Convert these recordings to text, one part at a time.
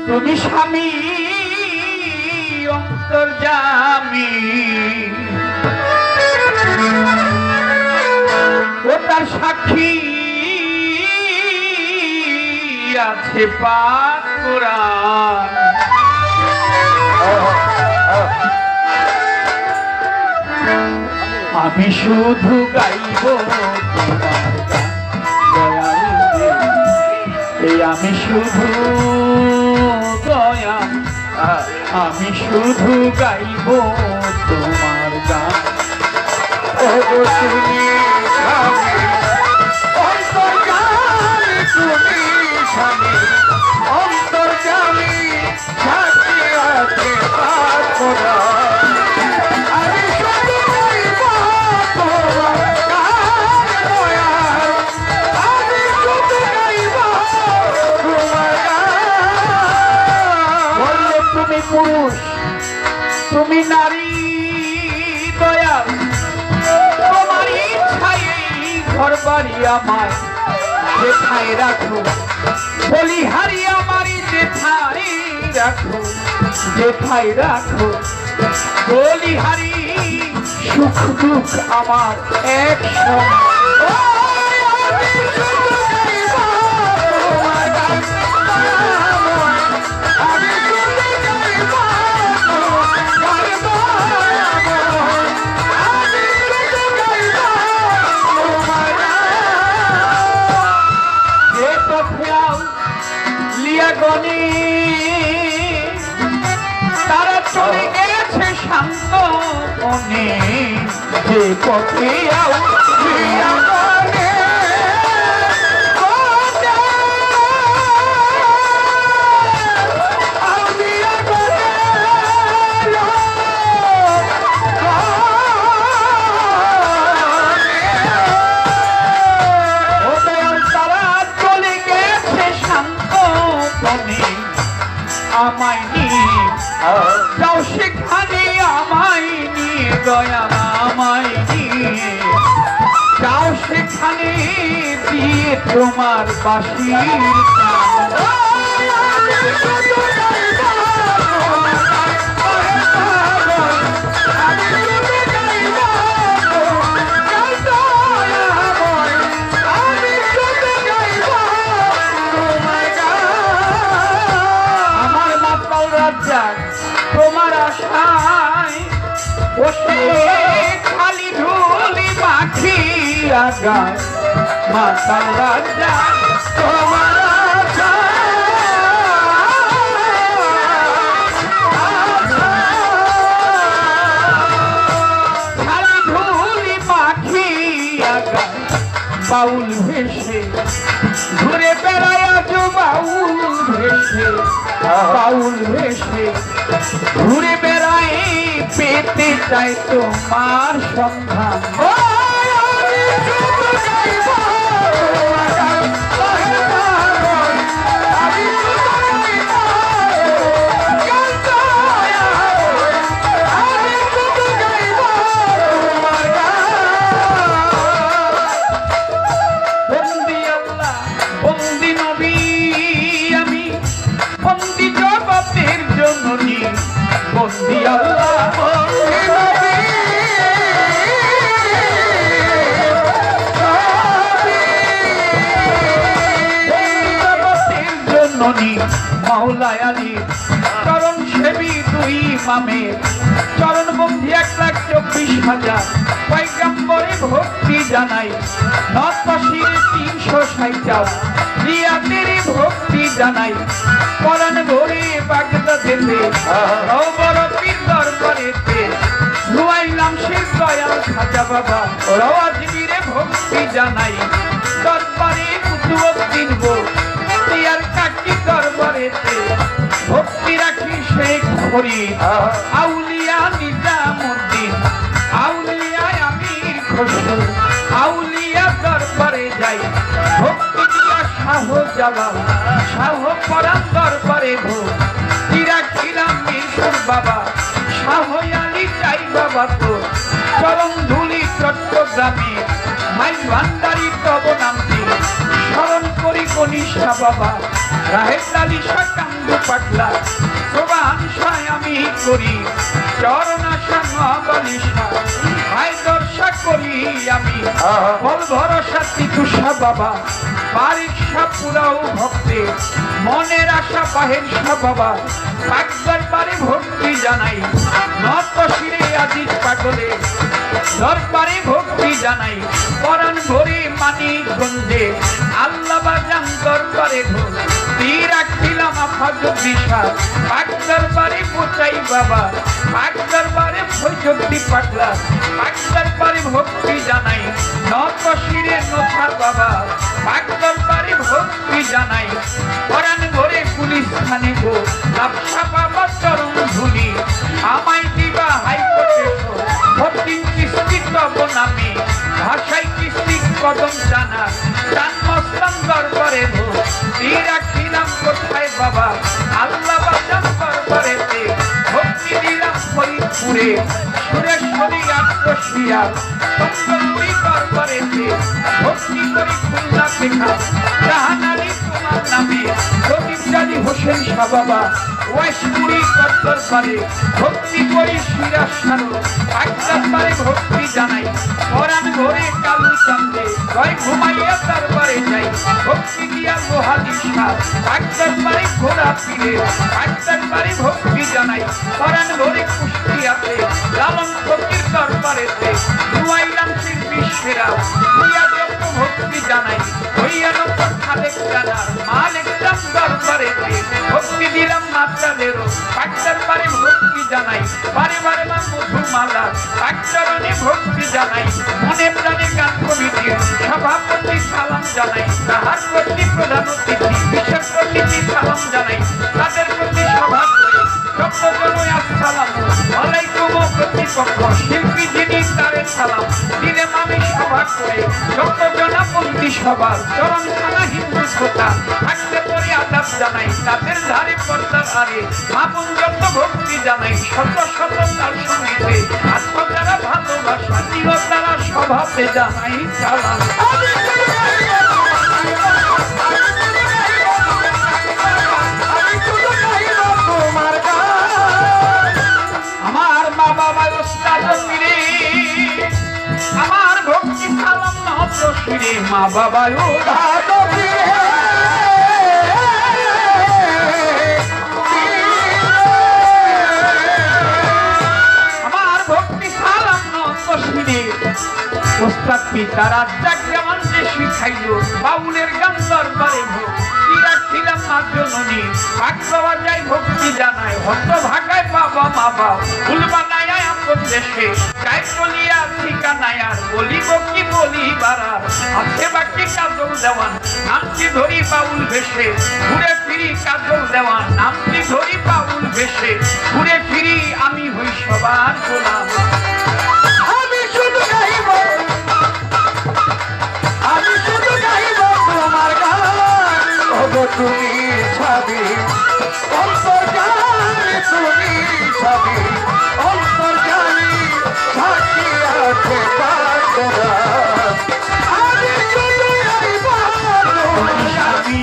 তুমি স্বামী অন্তর্যামী ও তার সাক্ষী আছে পাক কোরআন। আমি শুধু গাইব আমি শুধু দয়া আমি শুধু গাইব তোমার গান। তুমি স্বামী অন্তর্যামী সাক্ষী আছে পাক কোরআন। আমি শুধু গাইব তোমার গান দয়াল আমি শুধু গাইব তোমার গান। বললে তুমি পুরুষ তুমি নারী দয়াল তোমার ইচ্ছায় ঘর বাড়ি আমায় যেথায় রাখো বলিহারি আমারই যেথায় রাখো যেথায় রাখো বলিহারি সুখ দুঃখ আমার একসঙ্গে। তারা চলে গেছে শান্ত মনে যে পথে আমায় নিয়ে যাও সেখানে আমায় নিয়ে দয়া আমায় নিয়ে যাও সেখানে দিয়ে তোমার বাঁশির তোমার আশায় বসে খালি ধুলি মাখি আগায় মাতাল রাজা তোমার খালি ধুলি মাখি আগায় বাউল ভেসে ঘুরে বেড়ায় আজ বাউল ভেসে বাউল ভেসে ঘুরে বেড়ায় পেতে চাই তোমার সন্ধান। মাওলায় আলী চরণ সেবী দুই ইমামের চরণ বন্ধি 1,24,000 পয়গম্বরে ভক্তি জানাই নদপাশির 360 রিয়াদের ভক্তি জানাই পরাণ ভরে বাগদাদেতে বড় পীর দরবারেতে রুয়াইলাম শেখ দয়াল খাজা বাবা রাওয়াজবিরে ভক্তি জানাই দরবারে কুতুবউদ্দিন গো রিয়ার কাকি দরবারেতে ভক্তি রাখি শেখ ফরিদ আউলিয়া নিজামুদ্দিন আউলিয়া আমির খসরু আউলিয়া দরবারে যাই ভক্তি দিয়া শাহ জালাল শাহ পরাণ দরবারে ভক্তি রাখিলাম মিরপুর বাবা শাহ আলী চাই বাবা তো চরণ ধুলি চট্টগ্রামে মাই ভান্ডারি তব নামটি স্মরণ করি কনিষ্ঠা বাবা রাহেব আলী শাহ কান্দু পাগলা বল ভরসা তিতুষা বাবা বাড়ির সব পুরাও ভক্তে মনের আশা বাহের সব বাবা একবার বাড়ি ভক্তি জানাই নত শিরে আজিজ পাগলে দরবারে ভক্তি জানাই পরাণ ভরে মানি গঞ্জে আল্লাহ বাজান দরবারে ঘোর তীর রাখিলাম আফাজ দিশা পাক দরবারে পচাই বাবা পাক দরবারে ভৈজক্তি পাগলা পাক দরবারে ভক্তি জানাই নত শিরে নথা বাবা পাক দরবারে ভক্তি জানাই পরাণ ভরে পুলিশ খানে গো ব্যবসা বাবা চরণ ধুলি আমায় দিবা হাইকোর্টে ভক্তি কিস্তি তব নামে ভাষাই কিস্তি কদম জানা জন্মস্থান দরবারে ভো তীর রাখিলাম কোথায় বাবা আল্লাহ বাজান দরবারেতে ভক্তি দিলাম ফরিদপুরে সুরেশ্বরী আত্মশিয়া সুন্দরপুরী দরবারেতে ভক্তি করি খুলনা লেখা জাহানারি তোমার নামে প্রদীপজালি হোসেন শাহ বাবা ওয়াইশপুরী দরবারে ভক্তি করি সিরাজ সারো এক দরবারে ভক্তি জানাই পরাণ ভরে কালু চান্দে জয় ঘুমাইয়া দরবারে যাই ভক্তি দিয়া লোহালি শাহ এক দরবারে ঘোড়া ফিরে এক দরবারে ভক্তি জানাই পরাণ ভরে কুষ্টিয়াতে লালন ফকির দরবারেতে দুয়াইলাম শিল্পী সেরা দুইয়া যত ভক্তি জানাই হইয়া নম্বর খালেক জানার মালিক দাম দরবারেতে ভক্তি দিলাম মাত্রাদেরও এক দরবারে ভক্তি জানাই বারে বারে মা মধুমালা এক চরণে ভক্তি জানাই মনে প্রাণে গান কমিটির সভাপতি সালাম জানাই তাহার প্রতি প্রধান অতিথি বিশেষ অতিথি সালাম জানাই তাদের প্রতি সভা করে সপ্তজনই আসসালাম আলাইকুম প্রতিপক্ষ শিল্পী যিনি তারে সালাম দিলেম আমি সভা করে সপ্তজনা পন্থী সভার চরণ খানা হিন্দু শ্রোতা থাকতে পরে আদাব জানাই তাদের ধারে পর্দার আরে আপন যত ভক্তি জানাই শত শত তার সঙ্গীতে আত্মদ্বারা ভালোবাসা চিরতারা স্বভাবে জানাই সালাম আমার মা বাবার ওস্তাদ ফিরে আমার ভক্তি সালাম নহত ফিরে মা বাবার ওস্তাদ ফিরে আমার ভক্তি সালাম নহত ফিরে ওস্তাদ পিতারা যাক যেমন যে শিখাইল বাউলের গান দরবারে ভোগ ছিলাম মা জননী পাক বাবা যাই ভক্তি জানায় হত ভাগায় বাবা মাবা ফুল বানায় আপন দেশে গায়ে চলিয়া ঠিকানায় আর বলিব কি বলি বাড়ার আছে বাকি কাজল দেওয়ান নামটি ধরি বাউল ভেসে ঘুরে ফিরি কাজল দেওয়ান নামটি ধরি বাউল ভেসে ঘুরে ফিরি আমি হই সবার গোলাম আমি শুধু গাইব তোমার গান তুমি ছবি অন্তর্জামী তুমি ছবি অন্তর্জামী সাক্ষী আছে পাগলা আমি শুধু গাইব স্বামী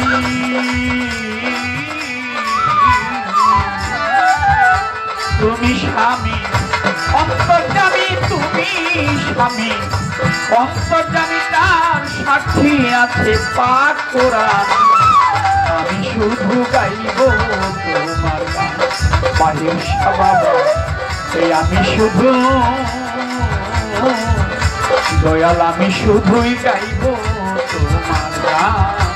তুমি স্বামী অন্তর্জামী তুমি স্বামী অন্তর্জামী তার সাক্ষী আছে পাক কোরআন আমি শুধু গাইব তোমার গান বাহির বাবা আমি শুধু দয়াল আমি শুধুই গাইব তোমার গান